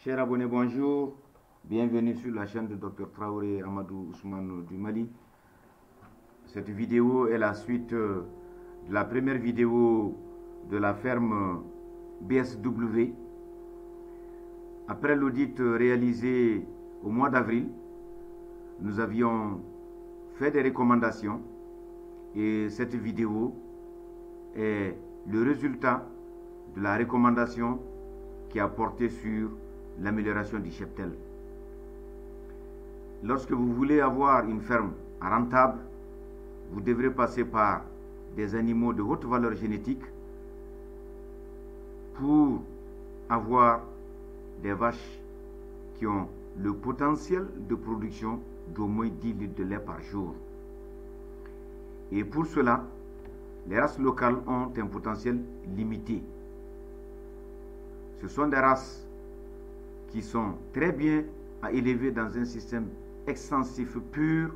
Chers abonnés, bonjour. Bienvenue sur la chaîne de Dr Traoré Amadou Ousmane du Mali. Cette vidéo est la suite de la première vidéo de la ferme BSW. Après l'audit réalisé au mois d'avril, nous avions fait des recommandations et cette vidéo est le résultat de la recommandation qui a porté sur l'amélioration du cheptel. Lorsque vous voulez avoir une ferme rentable, vous devrez passer par des animaux de haute valeur génétique pour avoir des vaches qui ont le potentiel de production d'au moins 10 litres de lait par jour. Et pour cela, les races locales ont un potentiel limité. Ce sont des races qui sont très bien à élever dans un système extensif pur,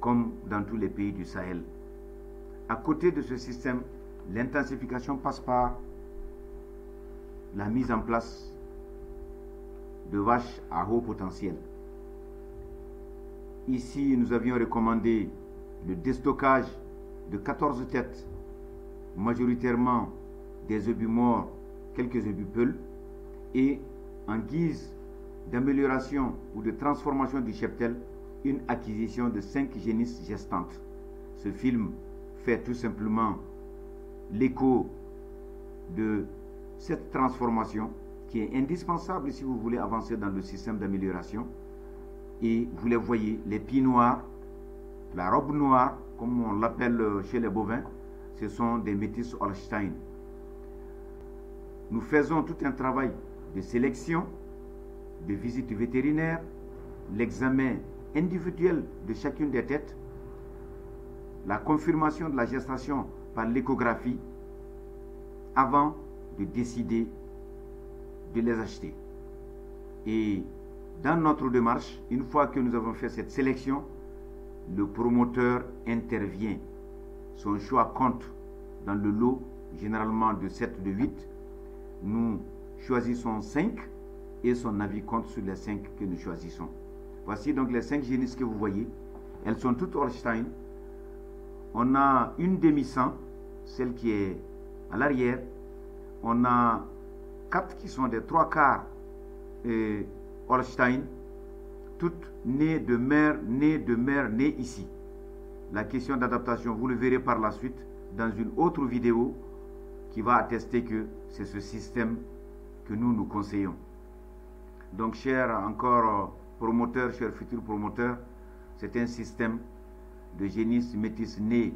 comme dans tous les pays du Sahel. À côté de ce système, l'intensification passe par la mise en place de vaches à haut potentiel. Ici, nous avions recommandé le déstockage de 14 têtes, majoritairement des obus morts, quelques obus peuls, et en guise d'amélioration ou de transformation du cheptel, une acquisition de 5 génisses gestantes. Ce film fait tout simplement l'écho de cette transformation qui est indispensable si vous voulez avancer dans le système d'amélioration. Et vous les voyez, les pieds noirs, la robe noire, comme on l'appelle chez les bovins, ce sont des métis Holstein. Nous faisons tout un travail de sélection, de visite vétérinaire, l'examen individuel de chacune des têtes, la confirmation de la gestation par l'échographie avant de décider de les acheter. Et dans notre démarche, une fois que nous avons fait cette sélection, le promoteur intervient. Son choix compte dans le lot, généralement de 7 de 8. Nous choisissons 5 et son avis compte sur les 5 que nous choisissons. Voici donc les 5 génisses que vous voyez. Elles sont toutes Holstein. On a une demi-sang, celle qui est à l'arrière. On a 4 qui sont des 3 quarts Holstein, toutes nées de mère, nées ici. La question d'adaptation, vous le verrez par la suite dans une autre vidéo qui va attester que c'est ce système que nous conseillons. Donc, chers encore promoteurs, chers futurs promoteurs, c'est un système de génisses métis nés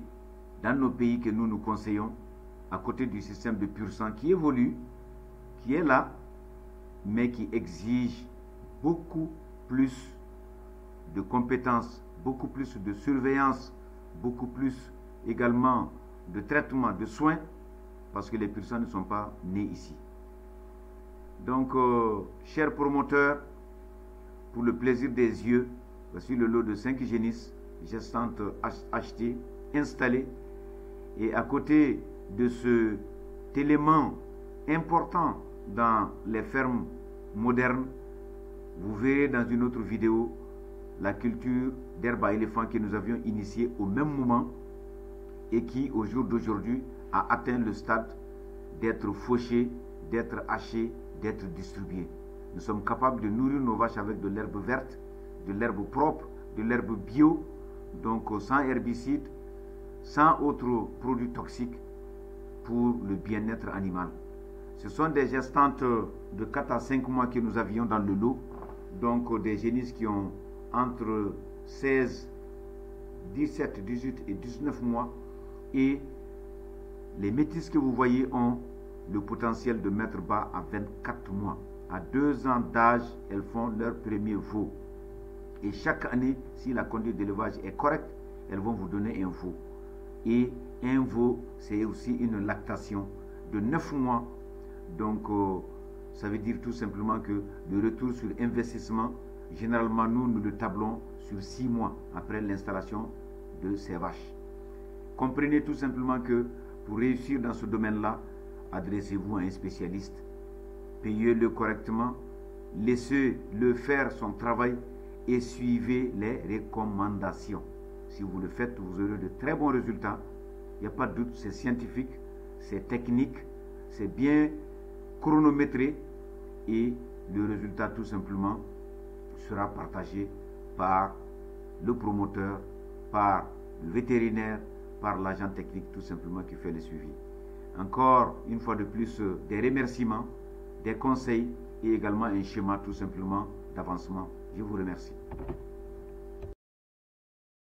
dans nos pays que nous conseillons, à côté du système de pur sang qui évolue, qui est là, mais qui exige beaucoup plus de compétences, beaucoup plus de surveillance, beaucoup plus également de traitement, de soins, parce que les pur sang ne sont pas nés ici. Donc, chers promoteurs, pour le plaisir des yeux, voici le lot de 5 génisses gestantes achetées, installées. Et à côté de cet élément important dans les fermes modernes, vous verrez dans une autre vidéo la culture d'herbe à éléphant que nous avions initiée au même moment et qui, au jour d'aujourd'hui, a atteint le stade d'être fauchée, d'être hachée, d'être distribuée. Nous sommes capables de nourrir nos vaches avec de l'herbe verte, de l'herbe propre, de l'herbe bio, donc sans herbicides, sans autres produits toxiques pour le bien-être animal. Ce sont des gestantes de 4 à 5 mois que nous avions dans le lot, donc des génisses qui ont entre 16, 17, 18 et 19 mois, et les métis que vous voyez ont le potentiel de mettre bas à 24 mois. À 2 ans d'âge, elles font leur premier veau. Et chaque année, si la conduite d'élevage est correcte, elles vont vous donner un veau. Et un veau, c'est aussi une lactation de 9 mois. Donc, ça veut dire tout simplement que le retour sur investissement, généralement, nous le tablons sur 6 mois après l'installation de ces vaches. Comprenez tout simplement que pour réussir dans ce domaine-là, adressez-vous à un spécialiste payez-le correctement, laissez-le faire son travail et suivez les recommandations. Si vous le faites, vous aurez de très bons résultats. Il n'y a pas de doute, c'est scientifique, c'est technique, c'est bien chronométré et le résultat tout simplement sera partagé par le promoteur, par le vétérinaire, par l'agent technique tout simplement qui fait le suivi. Encore une fois de plus, des remerciements, des conseils et également un schéma tout simplement d'avancement. Je vous remercie.